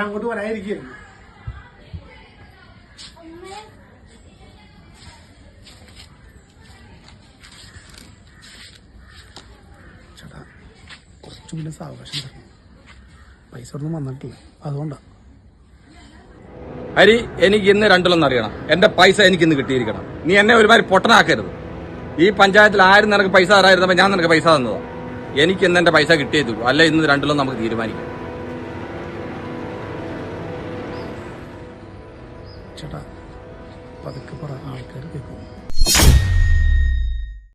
അങ്ങോട്ട് വരാതിരിക്കുകയായിരുന്നു. ചേട്ടാ കുറച്ചും കൂടി സാവകാശം തരണം. പൈസ ഒന്നും വന്നിട്ടില്ല, അതുകൊണ്ടാ. ഹരി, എനിക്ക് ഇന്ന് രണ്ടിലൊന്നും അറിയണം. എന്റെ പൈസ എനിക്ക് ഇന്ന് കിട്ടിയിരിക്കണം. നീ എന്നെ ഒരുമാതിരി പൊട്ടനാക്കരുത്. ഈ പഞ്ചായത്തിൽ ആരും നിനക്ക് പൈസ തരായിരുന്നപ്പോ ഞാൻ നിനക്ക് പൈസ തന്നതാ. എനിക്ക് ഇന്ന് എന്റെ പൈസ കിട്ടിയേ അല്ല ഇന്ന് രണ്ടിലൊന്നും നമുക്ക് തീരുമാനിക്കാം. ചേട്ടാ പതുക്കെ പറ, ആൾക്കാർ കേൾക്കും.